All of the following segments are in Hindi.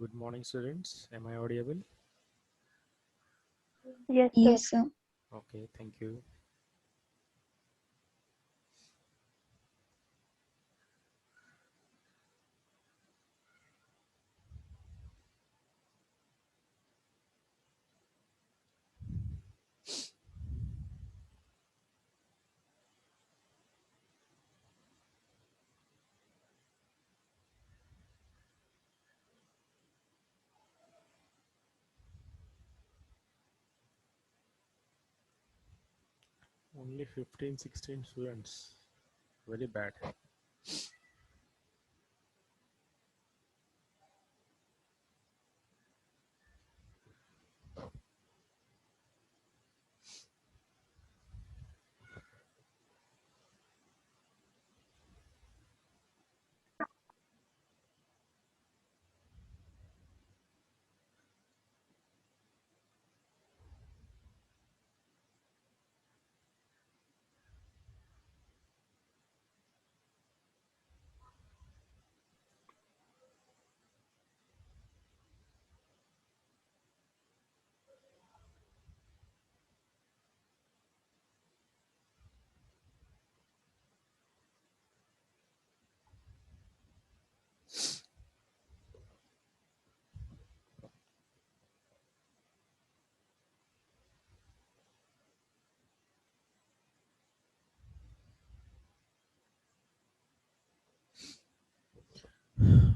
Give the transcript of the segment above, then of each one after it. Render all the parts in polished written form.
Good morning, students. Am I audible? Yes, sir. Yes, sir. Okay, thank you. Only 15, 16 students. Very bad.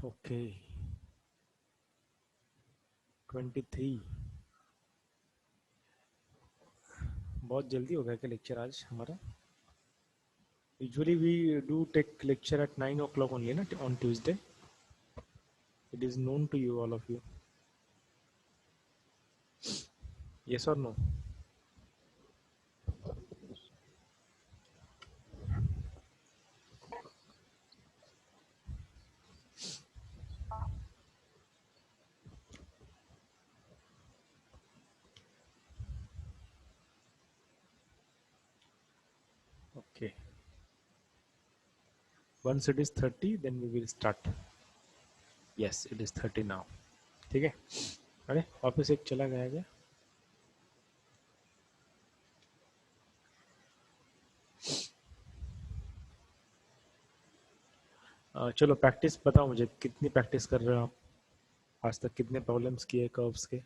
Okay. 23. बहुत जल्दी हो गया क्या लेक्चर आज हमारा? Usually we do take lecture at 9 o'clock only, na, on Tuesday. It is known to you, all of you. Yes or no? Okay. Once it is 30, then we will start. Yes, it is 30 now. ठीक है? अरे वापस एक चला गया क्या? चलो प्रैक्टिस बताओ मुझे, कितनी प्रैक्टिस कर रहे हो आप आज तक? कितने प्रॉब्लम्स किए कर्व्स के?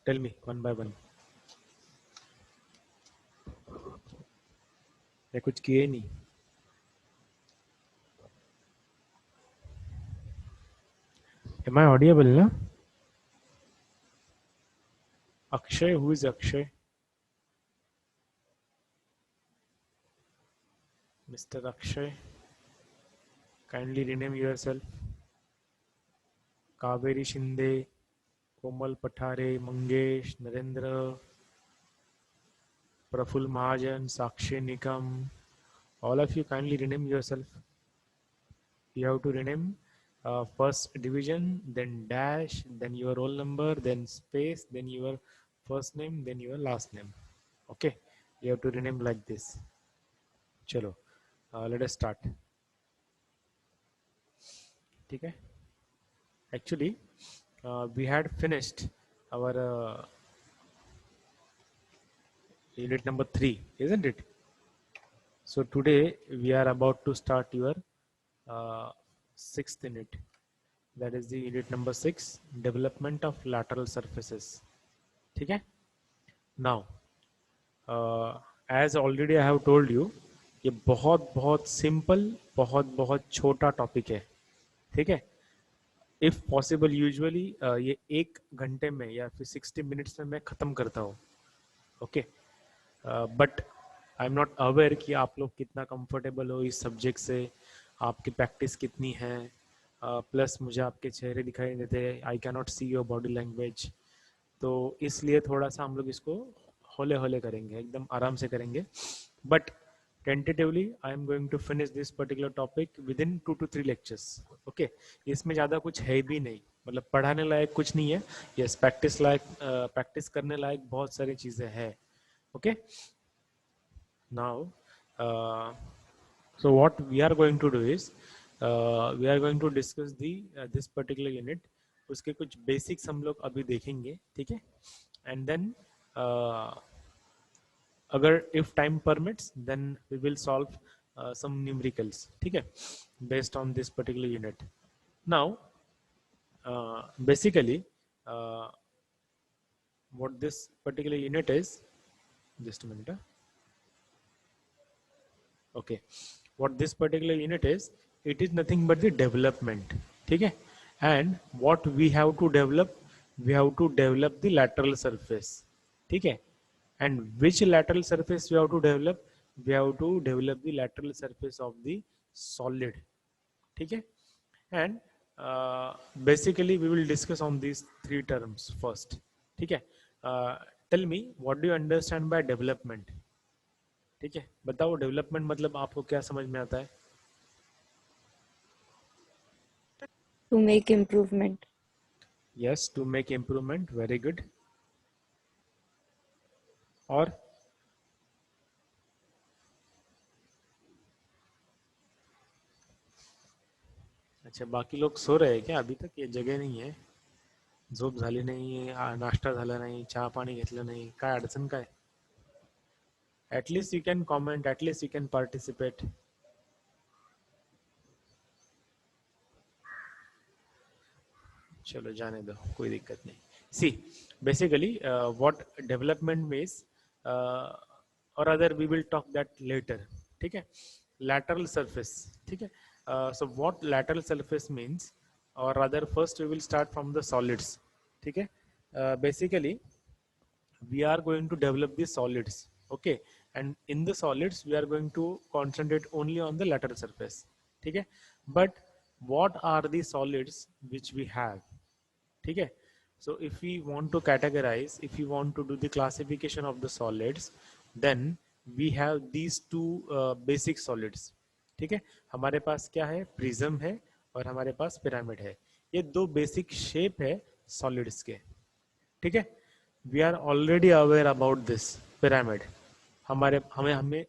Tell me one by one. या कुछ किए ही नहीं? Am I audible ना? Akshay, who is Akshay? Mr. Akshay, kindly rename yourself. Kaveri Shinde, Komal Pathare, Mangesh, Narendra, Praful Mahajan, Sakshi Nikam. All of you kindly rename yourself. You have to rename first division, then dash, then your roll number, then space, then your first name, then your last name. Okay, you have to rename like this. Chalo, let us start. ठीक है? Actually, we had finished our unit number 3, isn't it? So today we are about to start your uh, 6th unit. That is the unit number 6, development of lateral surfaces. ठीक है? Now, as already I have told you, ये बहुत बहुत सिंपल, बहुत बहुत छोटा टॉपिक है. ठीक है? इफ पॉसिबल यूजुअली ये 1 घंटे में या फिर 60 मिनट्स में मैं ख़त्म करता हूँ. Okay, but I am not aware कि आप लोग कितना कंफर्टेबल हो इस सब्जेक्ट से, आपकी प्रैक्टिस कितनी है. प्लस मुझे आपके चेहरे दिखाई देते हैं, I can not see your body language. तो इसलिए थोड़ा सा हम लोग इसको होले होले करेंगे, एकदम आराम से करेंगे. But tentatively I am going to finish this particular topic within 2 to 3 lectures. Okay, इसमें ज़्यादा कुछ है भी नहीं, मतलब पढ़ाने लायक कुछ नहीं है. यस, प्रैक्टिस लायक, प्रैक्टिस करने लायक बहुत सारी चीज़ें हैं. Okay, now So what we are going to do is we are going to discuss the this particular unit. उसके कुछ basics हम लोग अभी देखेंगे, ठीक है? And then अगर if time permits, then we will solve some numericals, ठीक है? Based on this particular unit. Now, basically, what this particular unit is, just a minute. Okay, what this particular unit is, it is nothing but the development, ठीक है? And what we have to develop the lateral surface, ठीक है? And which lateral surface we have to develop? We have to develop the lateral surface of the solid, ठीक है? And basically we will discuss on these three terms first, ठीक है? Tell me, what do you understand by development? ठीक है, बताओ डेवलपमेंट मतलब आपको क्या समझ में आता है? To make improvement. Yes, to make improvement. Very good. और अच्छा, बाकी लोग सो रहे हैं क्या अभी तक? ये जगह नहीं है, झोप झाली नाही, नाश्ता झाला नाही, चहा पाणी घेतलं नाही, काय अडचण काय? At least you can comment, at least you can participate. चलो जाने दो, कोई दिक्कत नहीं. See, basically what development means, or rather we will talk that later, ठीक है? Lateral surface, ठीक है? So what lateral surface means, or rather first we will start from the solids, ठीक है? Basically we are going to develop the solids, okay? And in the solids we are going to concentrate only on the lateral surface, ठीक है? But what are the solids which we have, ठीक है? So if we want to categorize, if we want to do the classification of the solids, then we have these two basic solids, ठीक है? हमारे पास क्या है? प्रिज्म है और हमारे पास पिरामिड है. ये दो बेसिक शेप है सॉलिड्स के, ठीक है? We are already aware about this pyramid. हमें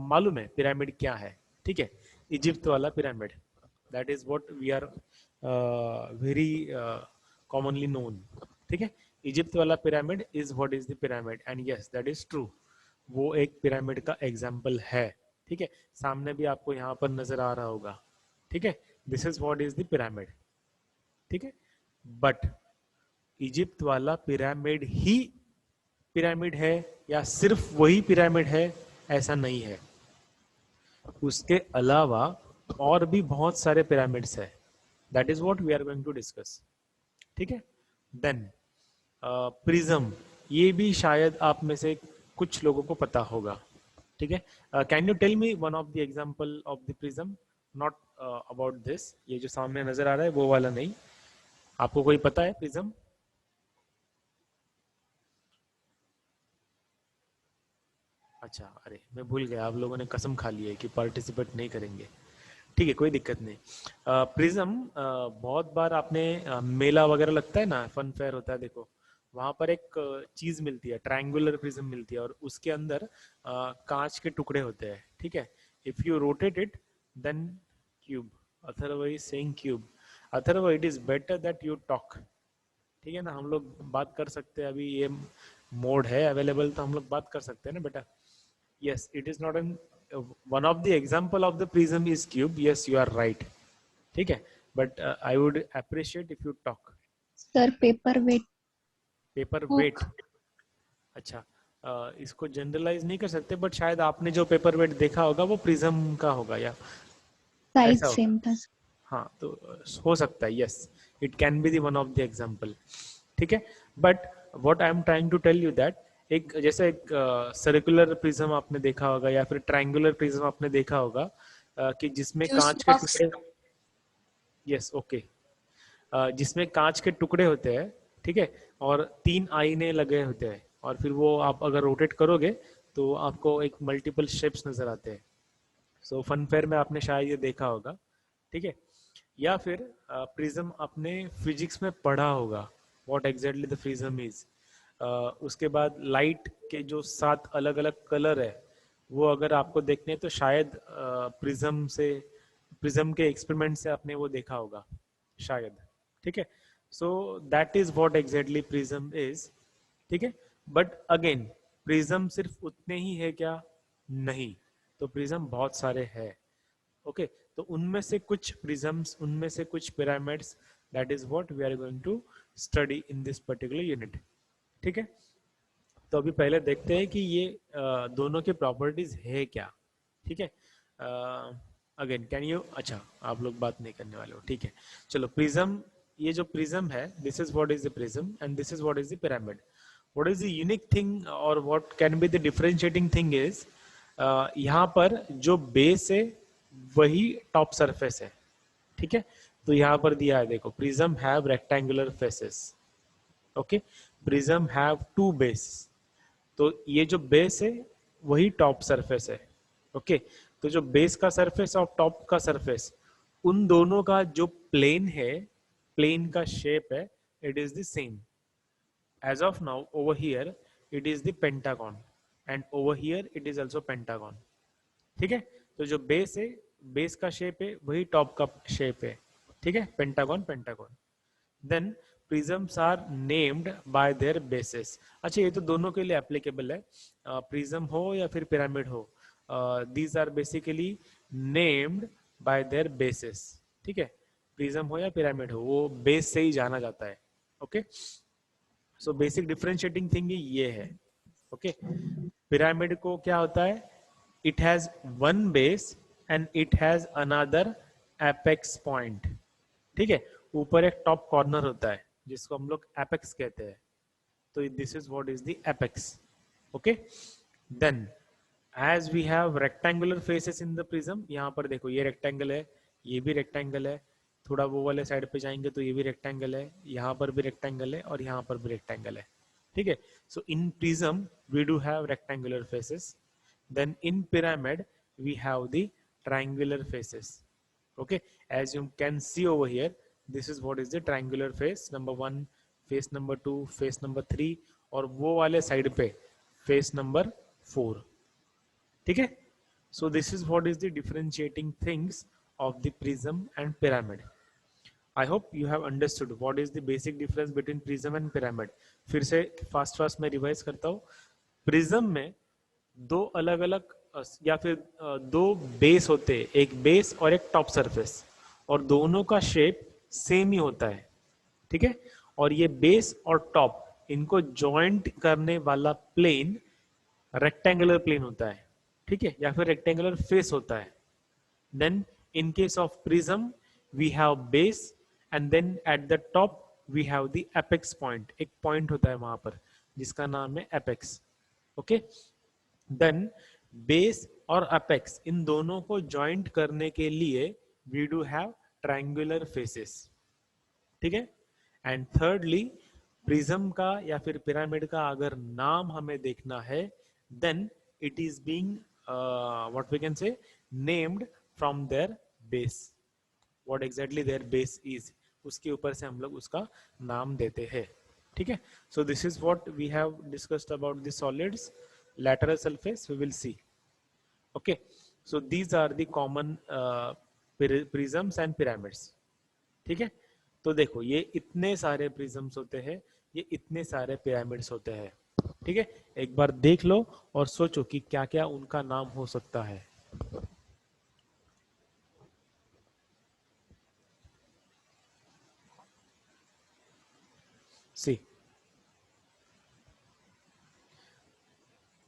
मालूम है पिरामिड क्या है, ठीक है? इजिप्ट वाला pyramid, that is what we are very commonly known, ठीक है? इजिप्ट वाला pyramid is what is the pyramid, and yes that is true, वो एक पिरामिड का एग्जाम्पल है, ठीक है? सामने भी आपको यहाँ पर नजर आ रहा होगा, ठीक है? This is what is the pyramid, ठीक है? बट इजिप्ट वाला पिरामिड ही पिरामिड है या सिर्फ वही पिरामिड है, ऐसा नहीं है. उसके अलावा और भी बहुत सारे पिरामिड्स है. That is what we are going to discuss, ठीक है? देन प्रिज्म, ये भी शायद आप में से कुछ लोगों को पता होगा, ठीक है? Can you tell me one of the example of the prism, not about this, ये जो सामने नजर आ रहा है वो वाला नहीं. आपको कोई पता है प्रिज्म? अच्छा, अरे मैं भूल गया, आप लोगों ने कसम खा ली है कि पार्टिसिपेट नहीं करेंगे. ठीक है, कोई दिक्कत नहीं. प्रिज्म बहुत बार आपने मेला वगैरह लगता है ना, फन फेयर होता है, देखो वहां पर एक चीज मिलती है, ट्रायंगुलर प्रिज्म मिलती है, और उसके अंदर कांच के टुकड़े होते हैं, ठीक है? If you rotate it then cube, otherwise saying cube, otherwise it is better that you talk, ठीक है ना? हम लोग बात कर सकते हैं, अभी ये मोड है अवेलेबल तो हम लोग बात कर सकते हैं ना बेटा. Yes, it is not an one of the example of the prism is cube. Yes, you are right. ठीक है, but I would appreciate if you talk. Sir, paperweight. Paperweight. अच्छा, इसको जनरलाइज नहीं कर सकते, बट शायद आपने जो पेपरवेट देखा होगा वो प्रिज्म का होगा या साइज सेम था. हाँ, तो हो सकता है. Yes, it can be the one of the example, ठीक है? But what I am trying to tell you that एक जैसे एक सर्कुलर प्रिज्म आपने देखा होगा या फिर ट्रायंगुलर प्रिज्म आपने देखा होगा कि जिसमें कांच के टुकड़े, यस ओके, जिसमें कांच के टुकड़े होते हैं, ठीक है? और 3 आईने लगे होते हैं, और फिर वो आप अगर रोटेट करोगे तो आपको एक मल्टीपल शेप्स नजर आते हैं. सो फन फेयर में आपने शायद ये देखा होगा, ठीक है? या फिर प्रिज्म आपने फिजिक्स में पढ़ा होगा, what exactly the prism is. उसके बाद लाइट के जो 7 अलग अलग कलर है वो अगर आपको देखने तो शायद प्रिज्म के एक्सपेरिमेंट से आपने वो देखा होगा शायद, ठीक है। सो that is what exactly prism is, ठीक है। बट अगेन प्रिज्म सिर्फ उतने ही है क्या? नहीं, तो प्रिज्म बहुत सारे हैं। ओके, तो उनमें से कुछ प्रिज्म्स, उनमें से कुछ pyramids, that is what we are going to study in this particular unit, ठीक है। तो अभी पहले देखते हैं कि ये दोनों के प्रॉपर्टीज है क्या, ठीक है। अगेन कैन यू, अच्छा आप लोग बात नहीं करने वाले हो, ठीक है। चलो प्रिज्म, ये जो प्रिज्म है, this is what is the prism and this is what is the pyramid. What is the unique thing और what can be the differentiating thing is, यहाँ पर जो बेस है वही टॉप सरफेस है, ठीक है। तो यहाँ पर दिया है देखो, prism have rectangular faces, okay, prism have two base. तो ये जो बेस है वही टॉप सरफेस है, ओके। तो जो बेस का सरफेस और टॉप का सरफेस, उन दोनों का जो प्लेन है, प्लेन का शेप है, it is the same. As of now over here it is the pentagon and over here it is also pentagon, ठीक है। तो जो बेस है, बेस का शेप है वही टॉप का शेप है, ठीक है, pentagon pentagon. Then prisms are named by their bases. अच्छा, ये तो दोनों के लिए एप्लीकेबल है, प्रिज्म हो या फिर पिरामिड हो, these are basically named by their bases, ठीक है। प्रिज्म हो या पिरामिड हो, वो बेस से ही जाना जाता है, okay. So basic differentiating thing ये है, ओके। पिरामिड को क्या होता है, it has one base and it has another apex point, ठीक है। ऊपर एक टॉप कॉर्नर होता है जिसको हम लोग एपेक्स कहते हैं, तो this is what is the apex, okay. Then as we have rectangular faces in the prism, यहाँ पर देखो ये रेक्टेंगल है, ये भी रेक्टेंगल है, थोड़ा वो वाले साइड पे जाएंगे तो ये भी रेक्टेंगल है, यहाँ पर भी रेक्टेंगल है और यहाँ पर भी रेक्टेंगल है, ठीक है। So in prism we do have rectangular faces, then in pyramid we have the triangular faces, okay. As you can see over here, this is what is the triangular face number 1, face number 2, face number 3, और वो वाले साइड पे face number 4, ठीक है। so this is what is the differentiating things of the prism and pyramid. I hope you have understood what is the basic difference between prism and pyramid. फिर से फास्ट फास्ट में रिवाइज करता हूँ। प्रिज्म में दो अलग अलग या फिर दो बेस होते हैं, एक बेस और एक टॉप सरफेस, और दोनों का शेप सेम ही होता है, ठीक है। और ये बेस और टॉप, इनको जॉइंट करने वाला प्लेन रेक्टेंगुलर प्लेन होता है, ठीक है, या फिर रेक्टेंगुलर फेस होता है। Then in case of prism we have base and then at the top we have the apex point, एक पॉइंट होता है वहां पर जिसका नाम है एपेक्स, ओके। देन बेस और अपेक्स, इन दोनों को ज्वाइंट करने के लिए we do have triangular faces, ठीक है। एंड थर्डली, प्रिज्म का या फिर पिरामिड का अगर नाम हमें देखना है, then it is being what we can say named from their base, what exactly their base is, उसके ऊपर से हम लोग उसका नाम देते हैं, ठीक है। So this is what we have discussed about the solids, lateral surface we will see, okay. So these are the common prisms and pyramids, ठीक है। तो देखो ये इतने सारे प्रिज्म्स होते हैं, ये इतने सारे पिरामिड्स होते हैं, ठीक है। एक बार देख लो और सोचो कि क्या क्या उनका नाम हो सकता है। See,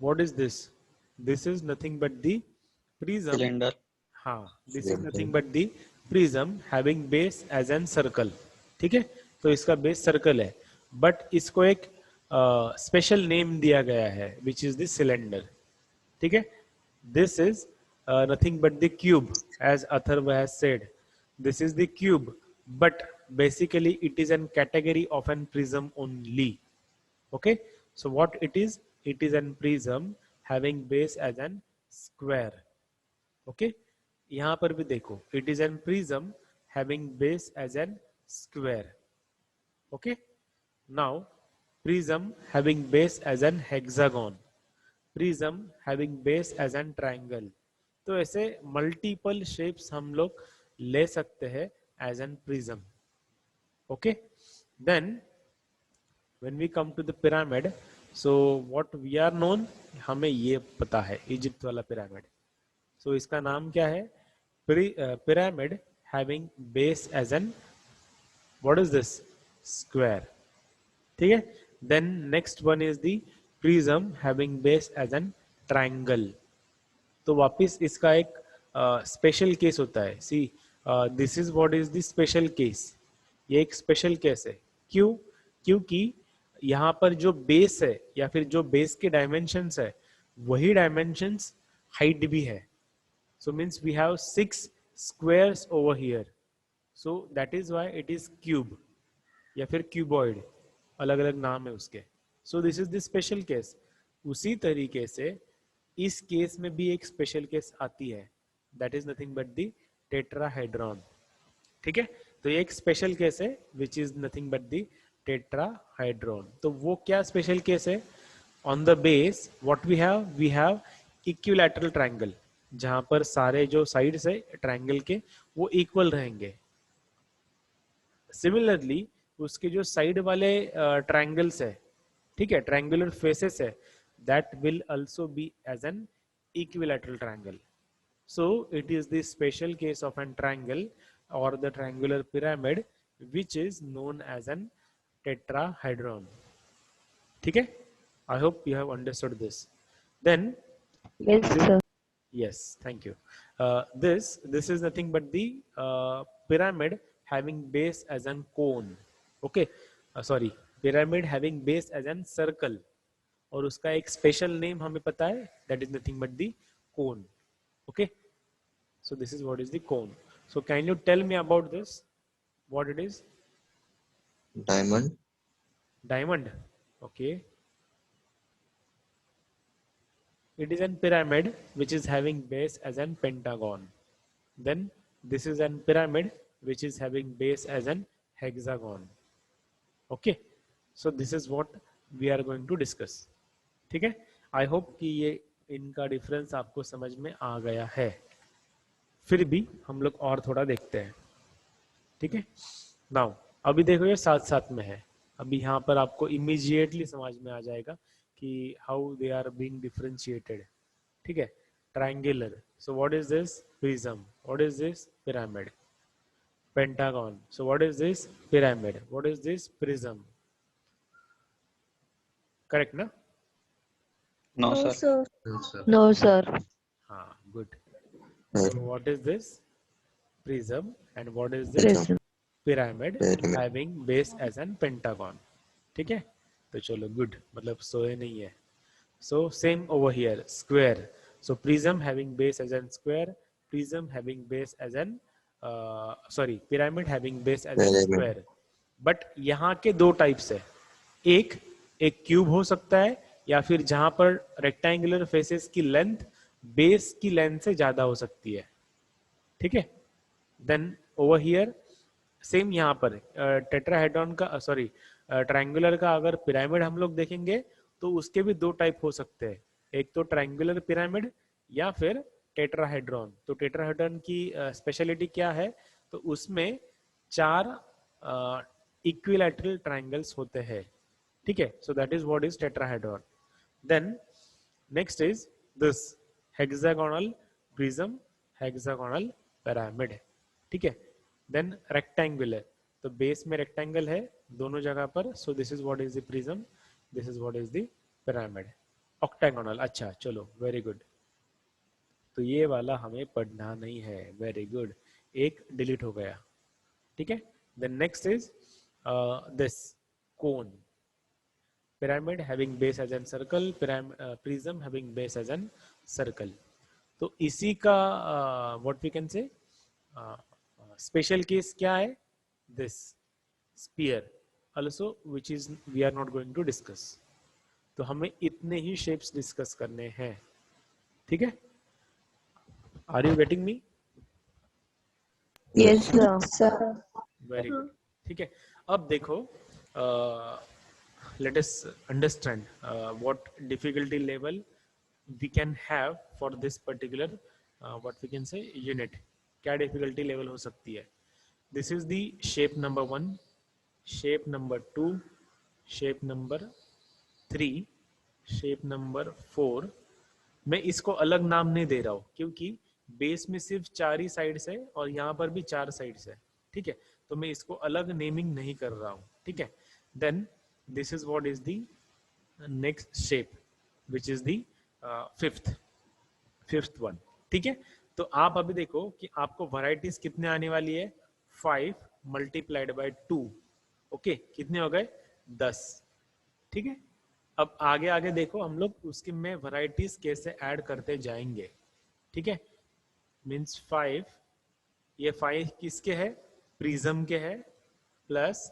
what is this? This is nothing but the prism. Cylinder. हाँ, this is nothing but the prism having base as an circle, ठीक है। तो इसका बेस सर्कल है, बट इसको एक स्पेशल नेम दिया गया है विच इज द सिलेंडर, ठीक है। This is nothing but the cube, as Atharva has said, this is the cube, but basically it is an category of an prism only, okay. So what it is an prism having base as an square, okay. यहाँ पर भी देखो, it is an prism having base as an square, okay. Now prism having base as an hexagon, prism having base as an triangle. तो ऐसे मल्टीपल शेप्स हम लोग ले सकते हैं as an prism. Okay, then when we come to the pyramid, so what we are known, हमें ये पता है इजिप्ट वाला पिरामिड. so इसका नाम क्या है? pyramid having base as an, what is this, square. ठीक है. then next one is the prism having base as an triangle. तो वापिस इसका एक स्पेशल केस होता है. See, this is what is the special case. ये एक स्पेशल केस है. क्यों? क्योंकि यहाँ पर जो बेस है या फिर जो बेस के डायमेंशंस है वही डायमेंशंस हाइट भी है. So means we have 6 squares over here. So that is why it is cube या फिर क्यूबॉइड, अलग अलग नाम है उसके. So this is the special case. उसी तरीके से इस केस में भी एक स्पेशल केस आती है, that is nothing but the tetrahedron. ठीक है. तो ये एक स्पेशल केस है which is nothing but the tetrahedron. तो वो क्या स्पेशल केस है? On the base what we have equilateral triangle, जहां पर सारे जो साइड्स है ट्रायंगल के वो इक्वल रहेंगे. सिमिलरली उसके जो साइड वाले ट्रायंगल्स है, ठीक है, ट्रायंगुलर फेसेस है, that will also be as an equilateral triangle. So it is the special case of an triangle or the triangular pyramid which is known as an tetrahedron. ठीक है. I hope you have understood this. Then Yes, sir. yes, thank you. This is nothing but the pyramid having base as an cone. Okay, sorry, pyramid having base as an circle. और उसका एक स्पेशल नेम हमें पता है, that is nothing but the cone. Okay, so this is what is the cone. So can you tell me about this, what it is? Diamond. Diamond. Okay, it is an pyramid which is having base as an pentagon. Then this is an pyramid which is having base as an hexagon. Okay, so this is what we are going to discuss. ठीक है. आई होप कि ये इनका डिफरेंस आपको समझ में आ गया है. फिर भी हम लोग और थोड़ा देखते हैं. ठीक है. नाउ अभी देखो ये साथ साथ में है. अभी यहाँ पर आपको इमीडिएटली समझ में आ जाएगा कि how they are being differentiated. ठीक है. Triangular, so what is this? Prism. What is this? Pyramid. Pentagon, so what is this? Pyramid. What is this? Prism. Correct ना? No, No, sir. sir. No, sir. No, sir. हाँ, good. So what is this? Prism. And what is this? Prism. Pyramid Pyramid. having base as an pentagon. ठीक है. तो चलो good, मतलब सोए नहीं है. So same over here, square. So prism having base as an square, prism having base as an pyramid having base as an Pyramid. square. But यहाँ के दो टाइप्स है. एक क्यूब हो सकता है या फिर जहां पर रेक्टेंगुलर फेसेस की लेंथ बेस की लेंथ से ज्यादा हो सकती है. ठीक है. देन ओवर हियर सेम यहाँ पर टेट्राहेड्रॉन का ट्रायंगुलर का अगर पिरामिड हम लोग देखेंगे तो उसके भी दो टाइप हो सकते हैं. एक तो ट्रायंगुलर पिरामिड या फिर टेट्राहेड्रॉन. तो टेट्राहेड्रॉन की स्पेशलिटी क्या है? तो उसमें 4 इक्विलैटरल ट्रायंगल्स होते हैं. ठीक है. सो that is what is tetrahedron. Then next is this hexagonal prism, hexagonal pyramid. ठीक है. Then rectangular, तो बेस में रेक्टेंगल है दोनों जगह पर. So this is what is the prism, this is what is the pyramid. Octagonal, अच्छा चलो, very good. तो ये वाला हमें पढ़ना नहीं है. very good, एक डिलीट हो गया. ठीक है. Then next is this cone. pyramid having base as an circle, prism having base as an circle. तो इसी का what we can say special case क्या है? this sphere also, which is we are not going to discuss. तो हमें इतने ही shapes discuss करने हैं. ठीक है. Are you getting me? Yes, sir. Very good. ठीक है. अब देखो, let us understand what difficulty level we can have for this particular what we can say unit, क्या difficulty level हो सकती है. This is the shape number 1, shape number 2, shape number 3, shape number 4. मैं इसको अलग नाम नहीं दे रहा हूँ क्योंकि बेस में सिर्फ 4 ही साइड्स है और यहाँ पर भी 4 साइड्स है, ठीक है. तो मैं इसको अलग नेमिंग नहीं कर रहा हूँ, ठीक है. Then this is what is the next shape which is the fifth one, ठीक है. तो आप अभी देखो कि आपको वैरायटीज कितने आने वाली है, 5 मल्टीप्लाइड बाय 2, ओके, कितने हो गए 10, ठीक है. अब आगे आगे देखो हम लोग उसके में वैरायटीज कैसे ऐड करते जाएंगे, ठीक है. मीन्स 5, ये 5 किसके है, प्रिज्म के है, प्लस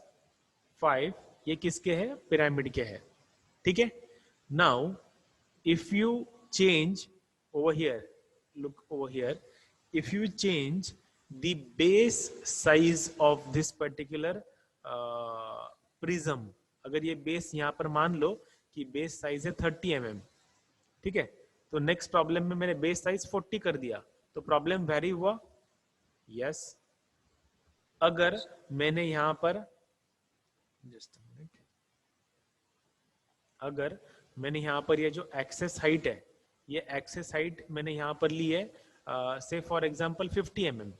5 ये किसके है, पिरामिड के है, ठीक है. Now if you change over here, look over here, if you change the base size of this particular prism, अगर ये बेस यहाँ पर मान लो कि बेस साइज है 30 mm, ठीक है. तो नेक्स्ट प्रॉब्लम में मैंने बेस साइज 40 कर दिया, तो प्रॉब्लम वेरी हुआ, यस. अगर मैंने यहाँ पर जस्ट अगर मैंने यहाँ पर ये जो एक्सेस हाइट है, ये एक्सेस हाइट मैंने यहाँ पर ली है से फॉर एग्जांपल 50 mm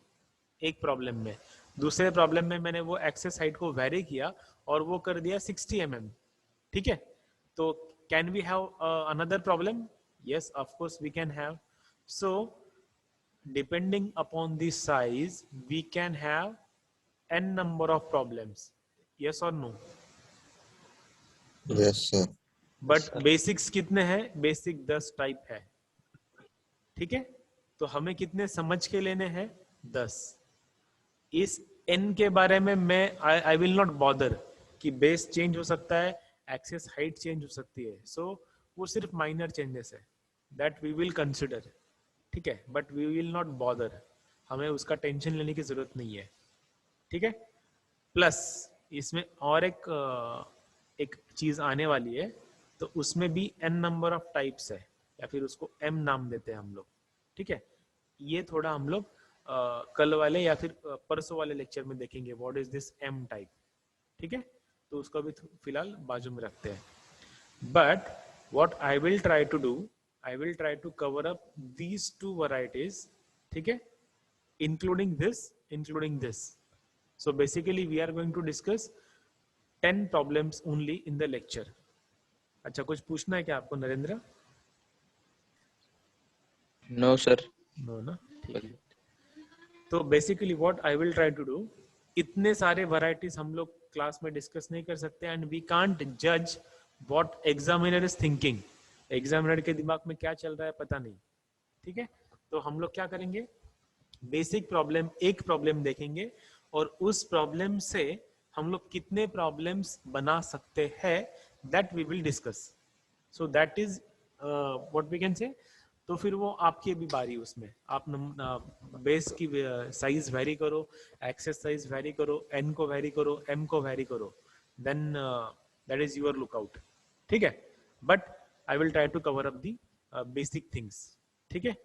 एक प्रॉब्लम में, दूसरे प्रॉब्लम में मैंने वो एक्सेस हाइट को वेरी किया और वो कर दिया 60 mm, ठीक है. तो can we have another problem, yes of course we can have. So depending upon the size we can have n number of problems, yes or no? Yes, sir. But basics कितने हैं, बेसिक 10 टाइप है, ठीक है. तो हमें कितने समझ के लेने हैं, 10. इस n के बारे में मैं आई विल नॉट बॉदर कि बेस चेंज हो सकता है, एक्सेस हाइट चेंज हो सकती है, सो वो सिर्फ माइनर चेंजेस है, दैट वी विल कंसिडर, ठीक है. But we will not bother, हमें उसका टेंशन लेने की जरूरत नहीं है, ठीक है. प्लस इसमें और एक चीज आने वाली है, तो उसमें भी n नंबर ऑफ टाइप्स है, या फिर उसको m नाम देते हैं हम लोग, ठीक है. ये थोड़ा हम लोग कल वाले या फिर परसों वाले लेक्चर में देखेंगे what is this m type, ठीक है. तो उसको भी फिलहाल बाजू में रखते हैं. But what I will try to do, I will try to cover up these 2 varieties, ठीक है, including this. So basically we are going to discuss 10 problems only in the lecture. अच्छा, कुछ पूछना है क्या आपको नरेंद्र? No, sir. नो ना, ठीक है. तो basically what I will try to do, इतने सारे वैरायटीज हम लोग क्लास में डिस्कस नहीं कर सकते एंड वी कांट जज what examiner is thinking. Examiner के दिमाग में क्या चल रहा है पता नहीं, ठीक है. तो हम लोग क्या करेंगे, बेसिक प्रॉब्लम, एक प्रॉब्लम देखेंगे और उस प्रॉब्लम से हम लोग कितने प्रॉब्लम्स बना सकते हैं, that we will discuss. So that is what we can say. तो फिर वो आपकी अभी बारी, उसमें आप बेस की साइज वेरी करो, एक्सेस साइज वेरी करो, n को वेरी करो, m को वेरी करो, then that is your lookout, ठीक है. But I will try to cover up the basic things, ठीक है.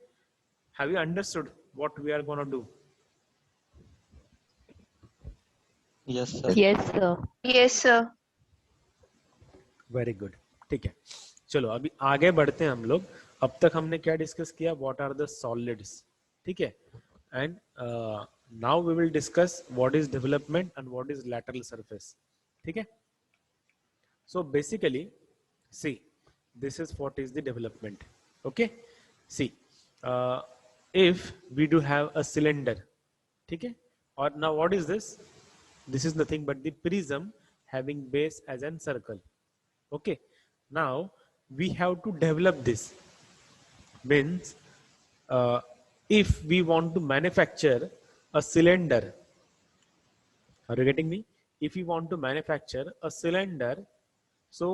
Have you understood what we are gonna do? Yes, sir. Yes, sir. Yes, sir. Very good, ठीक है. चलो अभी आगे बढ़ते हैं हम लोग. अब तक हमने क्या डिस्कस किया, व्हाट आर द सॉलिड्स, ठीक है. And now we will discuss what is development and what is lateral surface, ठीक है. So basically see this is what is the development, okay. See if we do have a cylinder, ठीक है, और now what is this, this is nothing but the prism having base as an circle, okay. Now we have to develop this, means if we want to manufacture a cylinder, are you getting me? If you want to manufacture a cylinder, so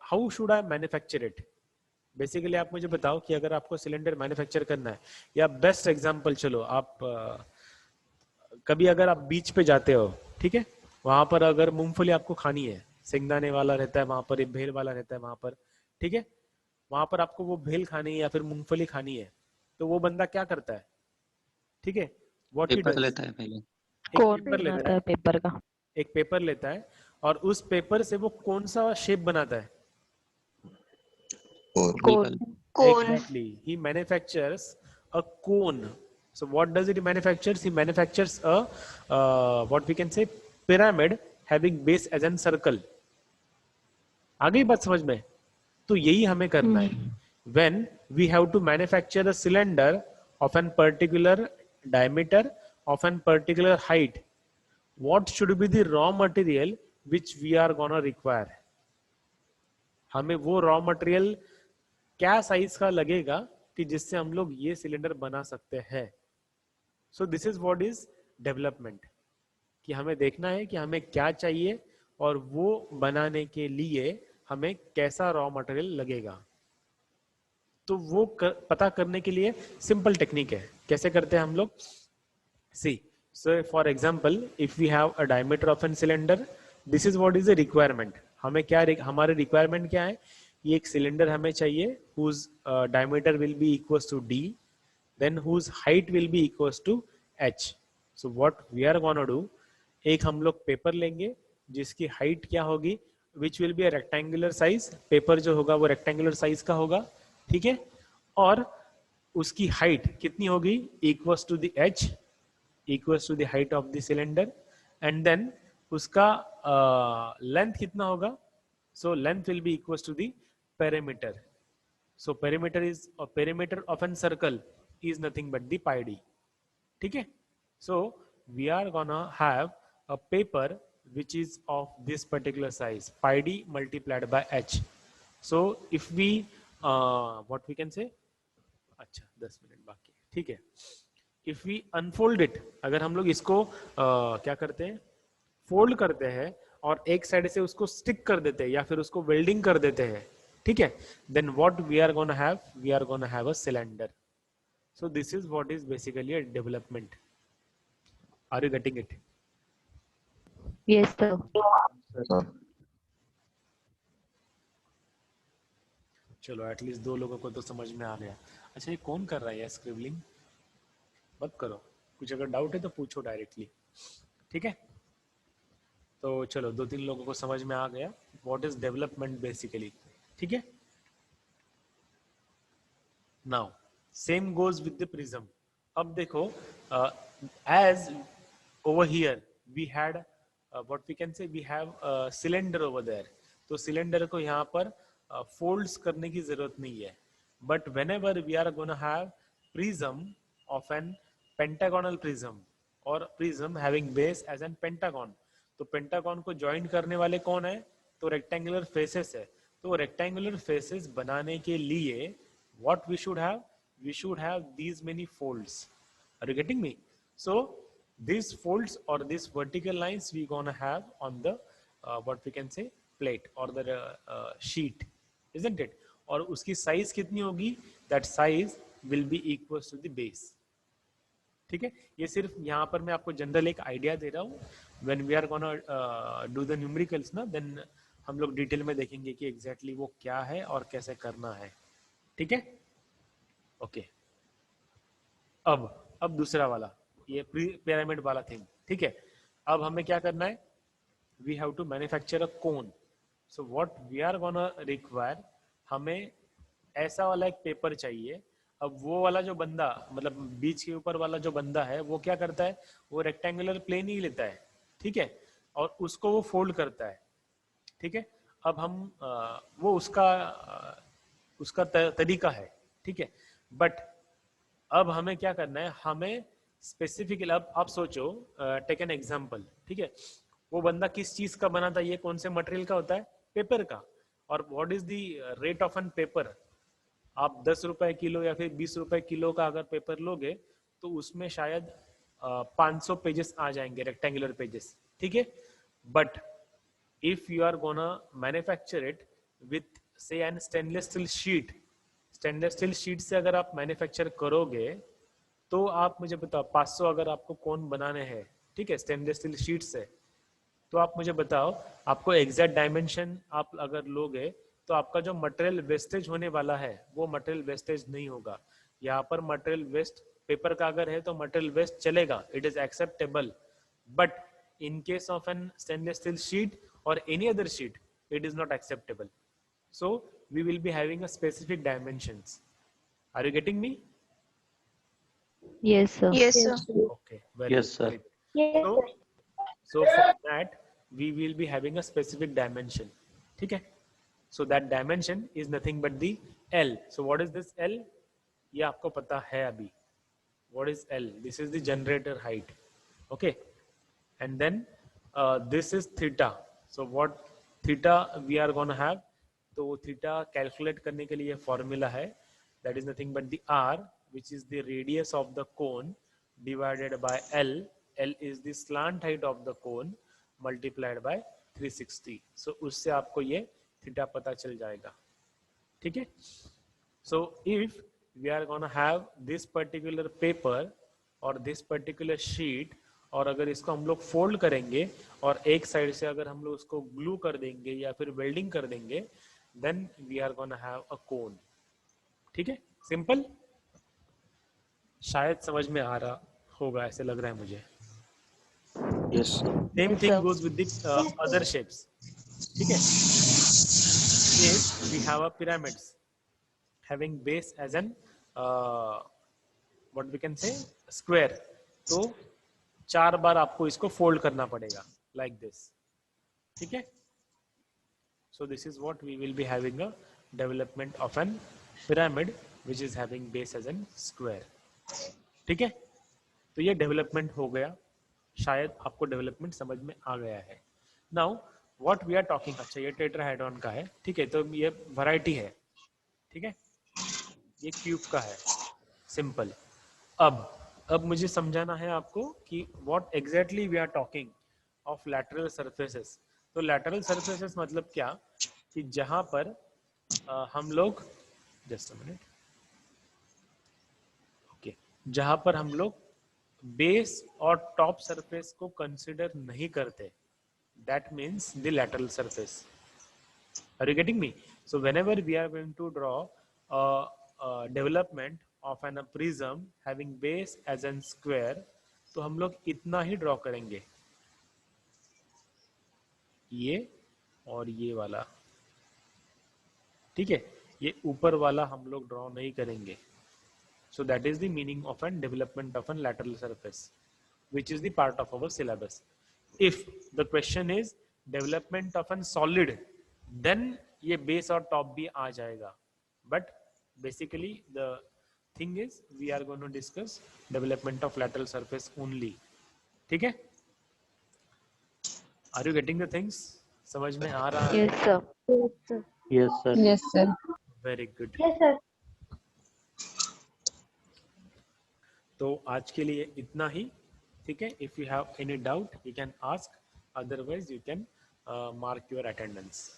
how should I manufacture it? Basically आप मुझे बताओ कि अगर आपको सिलेंडर मैन्युफैक्चर करना है, या बेस्ट एग्जांपल, चलो आप कभी अगर आप बीच पे जाते हो, ठीक है, वहां पर अगर मूंगफली आपको खानी है, सिंगदाने वाला रहता है वहां पर, भेल वाला रहता है वहां पर, ठीक है. वहां पर आपको वो भेल खानी है या फिर मूंगफली खानी है, तो वो बंदा क्या करता है, ठीक है, व्हाट ही पेपर डज, लेता है पहले। एक कौन पेपर लेता बनाता है, है पेपर का? एक पेपर लेता है और उस पेपर से वो कौन सा शेप बनाता है, कौन? बिल्कुल। exactly, he manufactures a cone. So what does it manufactures? He manufactures a what we can say pyramid having base as an circle. आ गई बात समझ में? तो यही हमें करना है. When we have to manufacture a cylinder of an particular diameter of an particular height, what should be the raw material which we are gonna require? हमें वो रॉ मटेरियल क्या साइज का लगेगा कि जिससे हम लोग ये सिलेंडर बना सकते हैं. सो this is what is development, कि हमें देखना है कि हमें क्या चाहिए और वो बनाने के लिए हमें कैसा रॉ मटेरियल लगेगा. तो वो पता करने के लिए सिंपल टेक्निक है. कैसे करते हैं हम लोग? See, so for example if we have a diameter of an cylinder, this is what is the requirement. हमें क्या हमारे रिक्वायरमेंट क्या है? ये एक सिलेंडर हमें चाहिए whose diameter will be equals to d, then whose height will be equals to h. So what we are gonna do, एक हम लोग पेपर लेंगे जिसकी हाइट क्या होगी, which will be a rectangular size. Paper जो होगा वो रेक्टेंगुलर साइज का होगा, ठीक है, और उसकी हाइट कितनी होगी? Equals to the h, equals to the height of the cylinder, and then उसका लेंथ कितना होगा? So length will be equals to the perimeter. So perimeter of an circle is nothing but the pi d. ठीक है? So we are gonna have a paper which is of this particular size, pi d multiplied by h. So if we what we can say, अच्छा 10 मिनट बाकी, ठीक है. इफ वी अनफोल्ड इट, अगर हम लोग इसको क्या करते हैं, फोल्ड करते हैं और एक साइड से उसको स्टिक कर देते हैं या फिर उसको वेल्डिंग कर देते हैं, ठीक है, then what we are gonna have, we are gonna have a cylinder. So this is what is basically a development. Are you getting it? Yes sir. चलो एटलीस्ट 2 लोगों को तो समझ में आ गया. अच्छा ये कौन कर रहा है स्क्रिबलिंग? मत करो, कुछ अगर डाउट है तो पूछो डायरेक्टली, ठीक है. तो चलो 2-3 लोगों को समझ में आ गया व्हाट इज डेवलपमेंट बेसिकली, ठीक है. Now same goes with the prism. अब देखो, as over here we had what we can say, we have cylinder over there. तो सिलेंडर को यहाँ पर फोल्ड्स करने की जरूरत नहीं है, but whenever we are gonna have prism of an pentagonal prism और prism having base as an pentagon, तो पेंटागन को ज्वाइन करने वाले कौन है? तो रेक्टेंगुलर फेसेस है. तो रेक्टेंगुलर फेसेस बनाने के लिए what we should have, we should have these many folds. Are you getting me? So these folds or these vertical lines we gonna have on the what we can say plate or the sheet, isn't it? और उसकी साइज कितनी होगी? that size will be equals to the base. ठीक है, ये सिर्फ यहाँ पर मैं आपको जनरल एक आइडिया दे रहा हूँ. When we are gonna do the numericals ना, देन हम लोग डिटेल में देखेंगे कि एग्जैक्टली वो क्या है और कैसे करना है, ठीक है. ओके, अब दूसरा वाला, ये पिरामिड वाला थिंग, ठीक है. अब हमें क्या करना है? We have to manufacture a cone. So what we are gonna require, हमें ऐसा वाला एक पेपर चाहिए. अब वो वाला जो बंदा, मतलब बीच के ऊपर वाला जो बंदा है, वो क्या करता है? वो रेक्टेंगुलर प्लेन ही लेता है, ठीक है, और उसको वो फोल्ड करता है, ठीक है. अब हम वो उसका तरीका है, ठीक है. बट अब हमें क्या करना है? हमें स्पेसिफिकली, अब आप सोचो, टेक एन एग्जांपल, ठीक है. वो बंदा किस चीज का बना था? ये कौन से मटेरियल का होता है? पेपर का. और what is the rate of an paper? आप 10 रुपए किलो या फिर 20 रुपए किलो का अगर पेपर लोगे तो उसमें शायद 500 पेजेस आ जाएंगे, रेक्टेंगुलर पेजेस, ठीक है. But if you are gonna manufacture it with say an stainless steel sheet, stainless steel sheet से अगर आप मैन्युफैक्चर करोगे तो आप मुझे बताओ, 500 अगर आपको कोन बनाने हैं, ठीक है, स्टेनलेस स्टील शीट से, तो आप मुझे बताओ, आपको एग्जैक्ट डायमेंशन आप अगर लोगे तो आपका जो मटेरियल वेस्टेज होने वाला है वो मटेरियल वेस्टेज नहीं होगा। यहाँ पर मटेरियल वेस्ट पेपर का अगर है तो मटेरियल वेस्ट चलेगा, it is acceptable, but in case of an stainless steel sheet or any other sheet, it is not acceptable. So we will be having a specific dimensions. Are you getting me? Yes, sir. Yes, sir. Okay, very Yes, good, sir. very good. So for that we will be having a specific dimension. ठीक है? So that dimension is nothing but the L. So what is this L? ये आपको पता है अभी. What is L? This is the generator height. Okay. And then this is theta. So what theta we are going to have? तो theta calculate करने के लिए formula है, that is nothing but the r, which is the radius of the cone divided by L. L is the slant height of the cone multiplied by 360. So उससे आपको ये theta पता चल जाएगा. ठीक है? So if we are going to have this particular paper or this particular sheet, और अगर इसको हम लोग फोल्ड करेंगे और एक साइड से अगर हम लोग उसको ग्लू कर देंगे या फिर वेल्डिंग कर देंगे, then we are gonna have a cone. ठीक है? सिंपल. शायद समझ में आ रहा होगा, ऐसे लग रहा है मुझे. Yes, sir. Same thing goes with the other shapes. ठीक है? If we have a pyramids having base as an what we can say square, तो 4 बार आपको इसको फोल्ड करना पड़ेगा लाइक दिस. ठीक है? So this is what we will be having a development of an pyramid which is having base as an square. ठीक है? तो ये डेवलपमेंट हो गया. शायद आपको डेवलपमेंट समझ में आ गया है. Now what we are talking, अच्छा ये टेट्राहेड्रॉन का है. ठीक है? तो ये वैरायटी है. ठीक है? ये क्यूब का है. सिंपल. अब मुझे समझाना है आपको कि what exactly we are talking of lateral surfaces. तो लैटरल सरफेसेस मतलब क्या, कि जहां पर हम लोग जस्ट अ मिनट, ओके, जहां पर हम लोग बेस और टॉप सरफेस को कंसिडर नहीं करते, that means the lateral surface. Are you getting me? So whenever we are going to draw development of an prism having base as an square, तो हम लोग इतना ही ड्रॉ करेंगे, ये और ये वाला. ठीक है? ये ऊपर वाला हम लोग ड्रॉ नहीं करेंगे. So that is the meaning of an development of an lateral surface, which is the part of our syllabus. If the question is development of an solid, then ये base और top भी आ जाएगा. But basically the thing is we are going to discuss development of lateral surface only. ठीक है? Are you getting the things? समझ में आ रहा है? Yes, sir. Yes, sir. Yes, sir. Very good. Yes, sir. तो आज के लिए इतना ही. ठीक है? If you have any doubt you can ask, otherwise you can mark your attendance.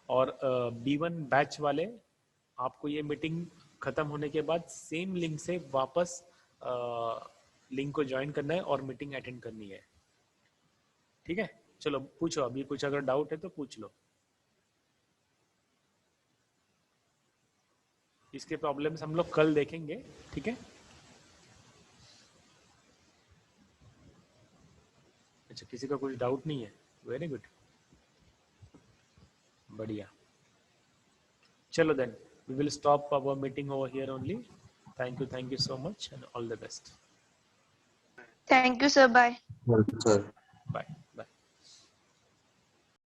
और B1 बैच वाले, आपको ये मीटिंग खत्म होने के बाद सेम लिंक से वापस लिंक को ज्वाइन करना है और मीटिंग अटेंड करनी है. ठीक है? चलो पूछो, अभी कुछ अगर डाउट है तो पूछ लो. इसके प्रॉब्लम्स हम लोग कल देखेंगे. ठीक है? अच्छा, किसी का कुछ डाउट नहीं है? वेरी गुड, बढ़िया. चलो then we will stop our meeting over here only. Thank you so much and all the best. Thank you, sir. Bye. Yes, sir. Bye.